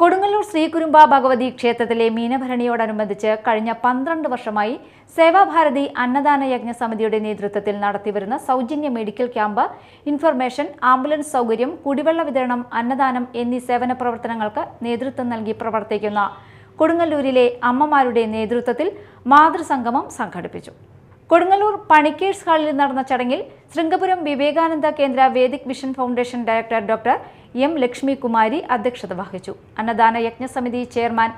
കൊടുങ്ങല്ലൂർ ശ്രീകുരുമ്പ ഭഗവതി ക്ഷേത്രത്തിലെ മീനഭരണിയോടനുബന്ധിച്ച് കഴിഞ്ഞ 12 വർഷമായി സേവാഭാരതി അന്നദാന യജ്ഞ സമിതിയുടെ നേതൃത്വത്തിൽ നടത്തിവരുന്ന സൗജന്യ മെഡിക്കൽ ക്യാമ്പ്, ഇൻഫർമേഷൻ, ആംബുലൻസ് സൗകര്യം, കുടിവെള്ള വിതരണം, അന്നദാനം എന്നീ സേവന പ്രവർത്തനങ്ങൾക്ക് നേതൃത്വം നൽകി പ്രവർത്തിക്കുന്ന കൊടുങ്ങല്ലൂരിലെ അമ്മമാരുടെ നേതൃത്വത്തിൽ മാതൃസംഗമം സംഘടിപ്പിച്ചു. കൊടുങ്ങല്ലൂർ പണിക്കേഴ്സ് ഹാളിൽ നടന്ന ചടങ്ങിൽ ശൃംഗപുരം വിവേകാനന്ദ കേന്ദ്ര Vedic vision foundation director doctor M Lakshmi Kumari അധ്യക്ഷത വഹിച്ചു. അന്നദാന യജ്ഞ സമിതി ചെയർമാൻ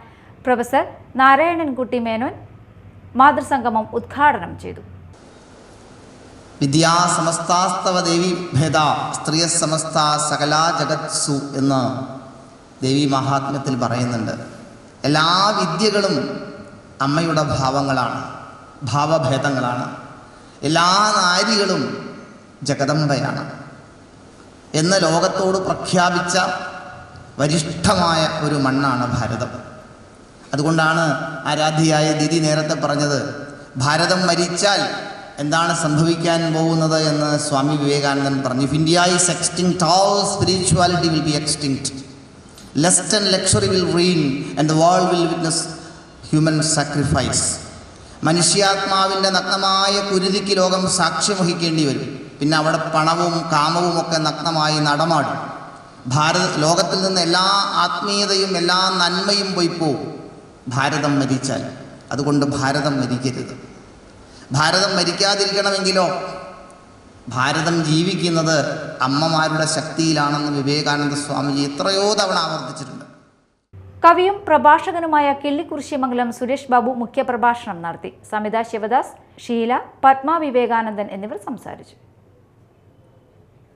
പ്രൊഫസർ നാരായണൻകുട്ടി മേനോൻ മാതൃസംഗമം ഉദ്ഘാടനം ചെയ്തു. വിദ്യാ സമസ്താസ്തവ ദേവി ഭേദ സ്ത്രീയ സമസ്ത സകല ജഗത്സു എന്ന് ദേവി മഹാത്മ്യത്തിൽ പറയുന്നുണ്ട്. എല്ലാ വിദ്യകളും അമ്മയുടെ ഭാവങ്ങളാണ്, ഭാവഭേദങ്ങളാണ്. എല്ലാ നാരികളും ജഗദംബയാണ് എന്ന് ലോകത്തോട് പ്രഖ്യാപിച്ച വരിഷ്ഠമായ ഒരു മണ്ണാണ് ഭാരതം. അതുകൊണ്ടാണ് ആരാധ്യയായ ദീദി നേരത്തെ പറഞ്ഞത്, ഭാരതം മരിച്ചാൽ എന്താണ് സംഭവിക്കാൻ പോകുന്നത് എന്ന് സ്വാമി വിവേകാനന്ദൻ പറഞ്ഞു. If India is extinct, all spirituality will be extinct. Lust and luxury will reign and the world will witness human sacrifice. മനുഷ്യാത്മാവിൻ്റെ നഗ്നമായ കുരുതിക്ക് ലോകം സാക്ഷ്യം വഹിക്കേണ്ടി വരും. പിന്നെ അവിടെ പണവും കാമവും ഒക്കെ നഗ്നമായി നടമാടും. ലോകത്തിൽ നിന്ന് എല്ലാ ആത്മീയതയും എല്ലാ നന്മയും പോയി പോവും ഭാരതം മരിച്ചാൽ. അതുകൊണ്ട് ഭാരതം മരിക്കരുത്. ഭാരതം മരിക്കാതിരിക്കണമെങ്കിലോ ഭാരതം ജീവിക്കുന്നത് അമ്മമാരുടെ ശക്തിയിലാണെന്ന് വിവേകാനന്ദ സ്വാമിജി എത്രയോ തവണ ആവർത്തിച്ചിട്ടുണ്ട്. കവിയും പ്രഭാഷകനുമായ കിള്ളിക്കുറിശ്ശിമംഗലം സുരേഷ് ബാബു മുഖ്യപ്രഭാഷണം നടത്തി. സമിത ശിവദാസ്, ഷീല, പത്മ വിവേകാനന്ദൻ എന്നിവർ സംസാരിച്ചു.